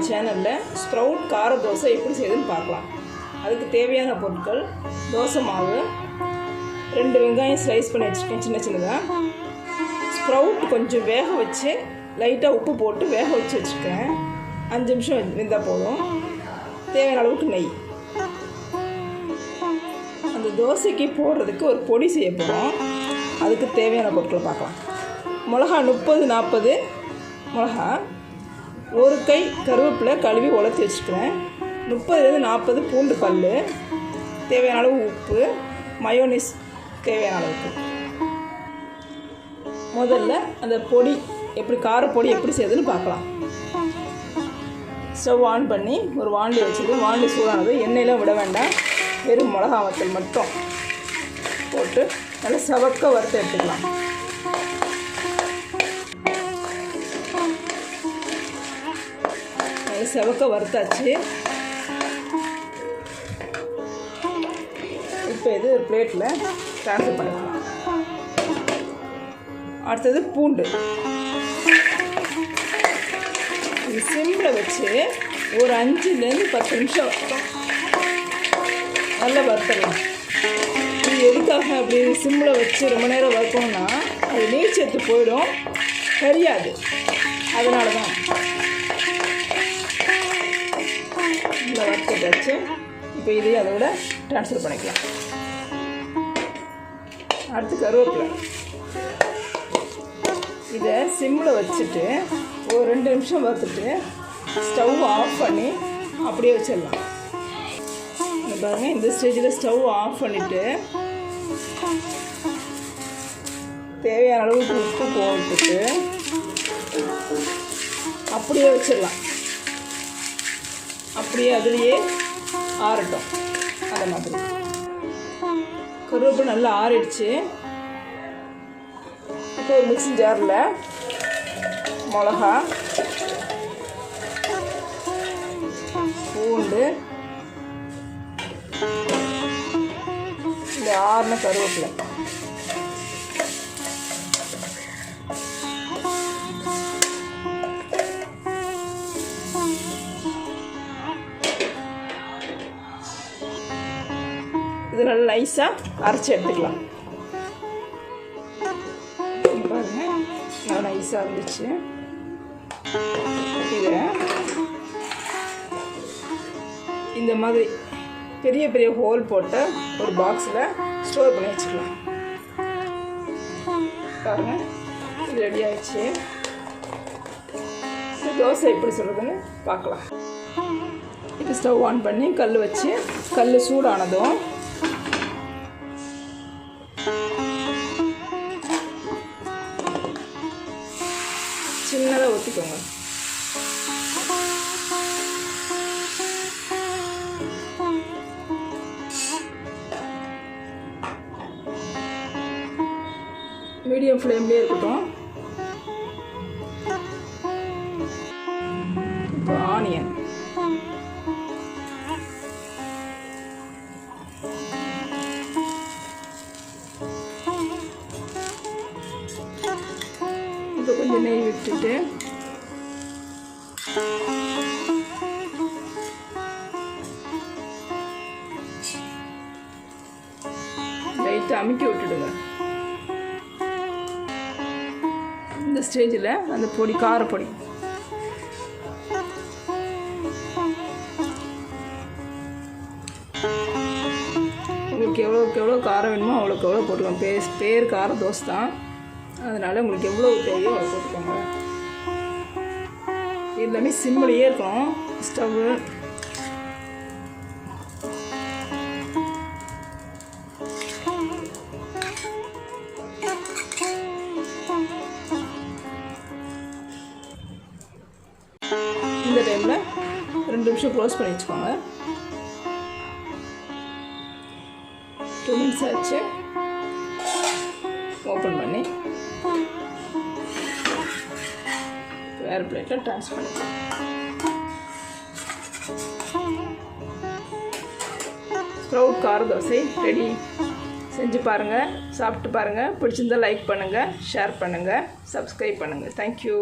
சேனலில் ஸ்ப்ரவுட் கார தோசை எப்படி செய்யுதுன்னு பார்க்கலாம். அதுக்கு தேவையான பொருட்கள்: தோசை மாவு, 2 வெங்காயம் ஸ்லைஸ் பண்ணி வச்சுருக்கேன் சின்ன சின்னதாக. ஸ்ப்ரவுட் கொஞ்சம் வேக வச்சு லைட்டாக உப்பு போட்டு வேக வச்சு வச்சுருக்கேன். 5 நிமிஷம் வெந்தால் போதும். தேவையான அளவுக்கு நெய். அந்த தோசைக்கு போடுறதுக்கு ஒரு பொடி செய்ய போகிறோம். அதுக்கு தேவையான பொருட்களை பார்க்கலாம். மிளகா 30-40 மிளகா, 1 கை கருவேப்பிலை கழுவி உலர்த்தி வச்சுக்கிறேன். 30-40 பூண்டு பல், தேவையான அளவு உப்பு, மயோனிஸ் தேவையான அளவுக்கு. முதல்ல அந்த பொடி காரப்பொடி எப்படி செய்யுதுன்னு பார்க்கலாம். ஸ்டவ் ஆன் பண்ணி ஒரு வாண்டி வச்சுட்டு, வாண்டி சூடானது. எண்ணெயெலாம் விட வேண்டாம், வெறும் மிளகா வத்தல் மட்டும் போட்டு நல்லா சவக்க வறுத்து எடுத்துக்கலாம். செவக்க வறுத்தாச்சு. இப்போ இது ஒரு பிளேட்டில் ட்ரான்ஸ்ஃபர் பண்ணிக்கலாம். அடுத்தது பூண்டு. இது சிம்மில் வச்சு ஒரு 5-10 நிமிஷம் நல்லா வறுத்தலாம். இது எதுக்காக அப்படி சிம்மில் வச்சு ரொம்ப நேரம் வறுக்கணும்னா அது நீர் சத்து போயிடும், கரியாது. அதனால தான் நல்லா வறுத்துட்டாச்சு. இப்போ இதையும் அதோட ட்ரான்ஸ்ஃபர் பண்ணிக்கலாம். அடுத்து கருவேப்பிலை. இதை சிம்மில் வச்சுட்டு ஒரு 2 நிமிஷம் வறுத்துட்டு ஸ்டவ் ஆஃப் பண்ணி அப்படியே வச்சிடலாம். பாருங்கள், இந்த ஸ்டேஜில் ஸ்டவ் ஆஃப் பண்ணிவிட்டு தேவையான அளவுக்கு உப்பு போட்டுட்டு அப்படியே வச்சிடலாம். அப்படியே அதுலேயே ஆறட்டும். அந்த மாதிரி கருவேப்பிலை நல்லா ஆறிடுச்சு. இப்போ ஒரு மிக்ஸி ஜாரில் மிளகா, பூண்டு, இந்த ஆறின கருவேப்பிலை, இது நல்லா நைஸாக அரைச்சி எடுத்துக்கலாம். பாருங்கள், நல்லா நைஸாக இருந்துச்சு. இதை இந்த மாதிரி பெரிய பெரிய ஹோல் போட்ட ஒரு பாக்ஸில் ஸ்டோர் பண்ணி வச்சுக்கலாம். பாருங்கள், இது ரெடி ஆகிடுச்சு. தோசை எப்படி சொல்கிறதுன்னு பார்க்கலாம். இப்போ ஸ்டவ் ஆன் பண்ணி கல் வச்சு, கல் சூடானதும் சின்னதாக ஊற்றிக்கோங்க. மீடியம் ஃப்ளேம்லேயே இருக்கட்டும். இப்போ ஆனியன், இப்போ கொஞ்சம் நெய் விட்டுட்டு லைட்டாக அமுக்கி விட்டுடுங்க. இந்த ஸ்டேஜில் அந்த பொடி, காரப்பொடி, உங்களுக்கு எவ்வளோ காரம் வேணுமோ அவ்வளோக்கு எவ்வளோ போட்டுக்கோங்க. பேர் கார தோசை தான், அதனால் உங்களுக்கு எவ்வளோ தேவையோ அவ்வளோ போட்டுக்கோங்க. எல்லாமே சிம்மிலேயே இருக்கணும் ஸ்டவ்வு. இந்த டைமில் 2 நிமிஷம் க்ளோஸ் பண்ணி வச்சுக்கோங்க. 2 மினிட்ஸ் ஆச்சு. ஓப்பன் பண்ணி வேறு பிளேட்டில் ட்ரான்ஸ்ஃபர் பண்ணிக்கலாம். ஸ்ப்ரவுட் கார தோசை ரெடி. செஞ்சு பாருங்கள், சாப்பிட்டு பாருங்கள். பிடிச்சிருந்தால் லைக் பண்ணுங்கள், ஷேர் பண்ணுங்கள், சப்ஸ்கிரைப் பண்ணுங்கள். தேங்க்யூ.